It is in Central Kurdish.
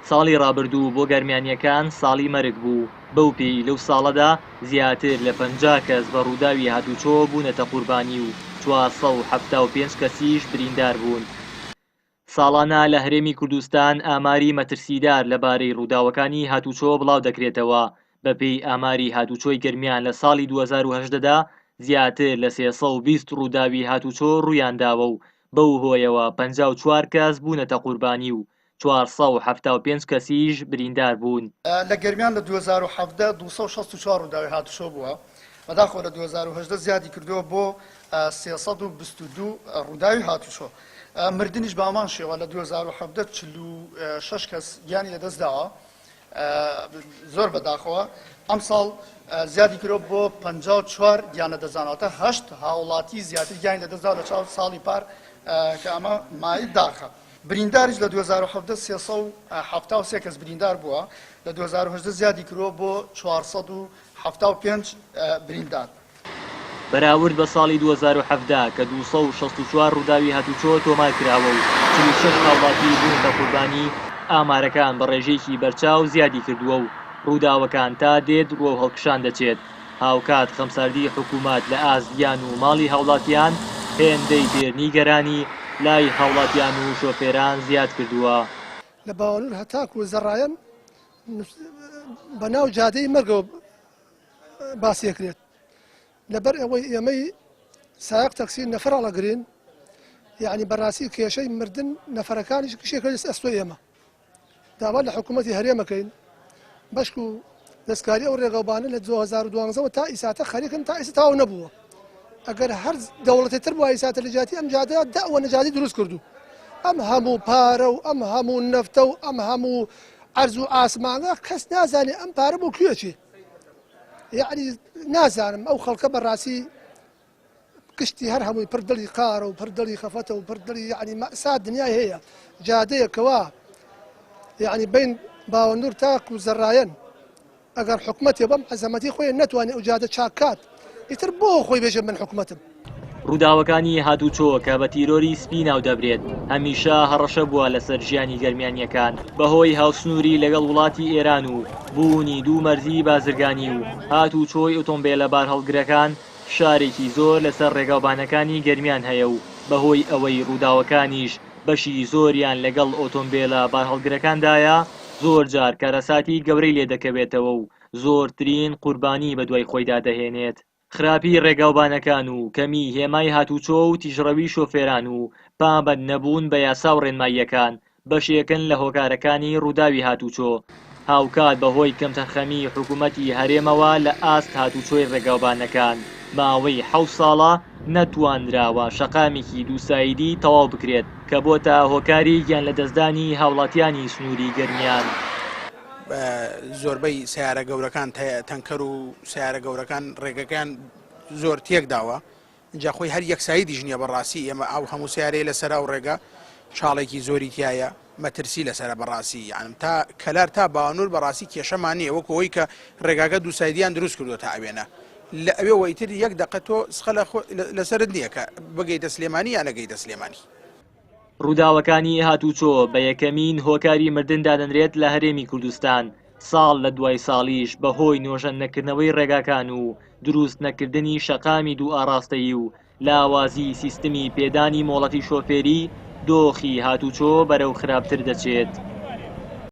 ساڵی ڕابردوو بۆ گەرمیانیەکان ساڵی مەرگ بوو بەو پێی لەو ساڵەدا زیاتر لە 50 کەس بە ڕووداوی هاتووچۆ بوونەتە قوربانی و 475 کەسیش بریندار بوون. ساڵانە لە هەرێمی کوردستان ئاماری مەترسیدار لەبارەی ڕووداوەکانی هاتووچۆ بڵاو دەکرێتەوە. بەپێی ئاماری هاتووچۆی گەرمیان لە ساڵی 2018دا زیاتر لە 320 ڕووداوی هاتووچۆ ڕوویانداوە و بەو هۆیەوە 54 کەس بوونەتە قوربانی و 475 کەسیش بریندار بوون. لە گەرمیان لە 2017 264 ڕووداوی هاتووچۆ بووە بەداخەوە لە 2018 زیادی کردووە بۆ 322 ڕووداوی هاتووچۆ. مردنیش بامان شێوە لە 2017 46 کەس گیانی لەدەستداوە زۆر بەداخەوە. ئەم ساڵ زیادی کرۆ بۆ 54 گیانە دەزاناتە 8 هاوڵاتی زیاتر گیانی لەدەستدا لە چاو ساڵی پار کە ئەمە مای داخە. برینداریش لە 2017 373 کەس بریندار بووە لە 2018 زیادی کرۆ بۆ 475 بریندار. بەراورد بە ساڵی 2017 کە 264 ڕووداوی هاتووچۆ تۆمار کراوە و 46 هاوڵاتی بوونەتە قوربانی، ئامارەکان بە ڕێژەیەکی بەرچاو زیادی کردووە و ڕووداوەکان تا دێت ڕۆ هەڵکشان دەچێت. هاوکات خەمساردی حکوومەت لە ئازیان و ماڵی هاوڵاتیان هێندەی دێرنیگەرانی لای هاوڵاتیان و شۆفێران زیاد کردووە. لە باوەنور هەتاکو زەڕایەن بەناو جادەی مەرگەوە باسیەکرێت لەبەر ئەوەی ئێمەی سایق تەکسی نەفرەڵەگرین، یعنی بەڕاستی کێشەی مردن نەفەرەکانیش کشێکە ئەستۆی ئێمە داوا لە حکوومەتی هەرێمەکەین بەشک و دەستکاری ئەو ڕێگەوبانە لە 2012 تا ئیساتە خەریکن تا ئێستا تاو نەبووە. ئەگەر هەر دەوڵەتی تر بووە ئیساتە لە جاتی ئەم جادەیە داوە نەجاتی دروست کردو. ئەم هەموو پارە و ئەم هەموو نەفتە و ئەم هەموو عەرز و ئاسمانە کەس نازانێ ئەم پارە بۆ کوێچێ. یعنی نازانم ئەو خەڵکە بەڕاستی کشتی هەر هەمووی پردڵی قارە و پردڵی خەفەتە و پردڵی یعنی مەئسات دنیای هەیە. جادەیەکەوە یعنی بین باوەندور تاک و زەڕایەن ئەگەر حکومەتی بەم عەزەمەتی خۆی نەتوانێت ئەو جادە چاکات ئیتر بۆ خۆی بێژێ من حکومەتم. ڕووداوەکانی هاتووچۆ کە بە تیرۆری سپی ناو دەبرێت هەمیشە هەڕەشە بووە لەسەر ژیانی گەرمیانیەکان بەهۆی هاوسنووری لەگەڵ وڵاتی ئێران و بوونی دوو مەرزی بازرگانی و هاتووچۆی ئۆتۆمبیلە بار هەڵگرەکان شارێکی زۆر لەسەر ڕێگاوبانەکانی گەرمیان هەیە و بەهۆی ئەوەی ڕووداوەکانیش بەشی زۆریان لەگەڵ ئۆتۆمبیلە بار هەڵگرەکاندایە زۆر جار کارەساتی گەورەی لێ دەکەوێتەوە و زۆرترین قوربانی بە دوای خۆیدا دەهێنێت. خراپی ڕێگاوبانەکان و کەمی هێمای هاتووچۆ و تیژڕەوی شۆفێران و پابەند نەبوون بە یاسا و ڕێنماییەکان بەشێکن لە هۆکارەکانی ڕووداوی هاتووچۆ. هاوکات بەهۆی کەمتەرخەمی حکوومەتی هەرێمەوە لە ئاست هاتووچۆی ڕێگاوبانەکان ماوەی 7 ساڵە نەتوانراوە شەقامێکی دووسایدی تەواو بکرێت کە بۆتە هۆکاری گیان لە دەستدانی هاوڵاتیانی سنووری گەرمیان. زۆربەی سیارە گەورەکان تەنکەر و سیارە گەورەکان ڕێگەکان زۆر تێک داوە اینجا خۆی هەر یەکسایی ژنیە بەڕاستی ئێمە ئەو هەموو سیارەیە لەسەر ئەو ڕێگە چاڵێکی زۆری تایە مەترسی لەسرە بەڕاستی یعنی تا کەلار تا باوەنور بەڕاستی کێشەمانیە وەکو ئەوەی کە ڕێگاکە دووسایدیان دروست کردووە تا ئەوێنە لە ئەوێ وەیتر یەک دەقە تۆ سخە لەسەرت نییە کە بگەیتە سلێمانی یان نەگەیتە سلێمانی. ڕووداوەکانی هاتووچۆ بە یەکەمین هۆکاری مردن دادەنرێت لە هەرێمی کوردستان ساڵ لە دوای ساڵیش بەهۆی نۆژەن نەکردنەوەی ڕێگاکان و دروست نەکردنی شەقامی دوو ئاڕاستەیی و لاوازی سیستمی پێدانی مۆڵەتی شۆفێری دۆخی هاتووچۆ بەرەو خراپتر دەچێت.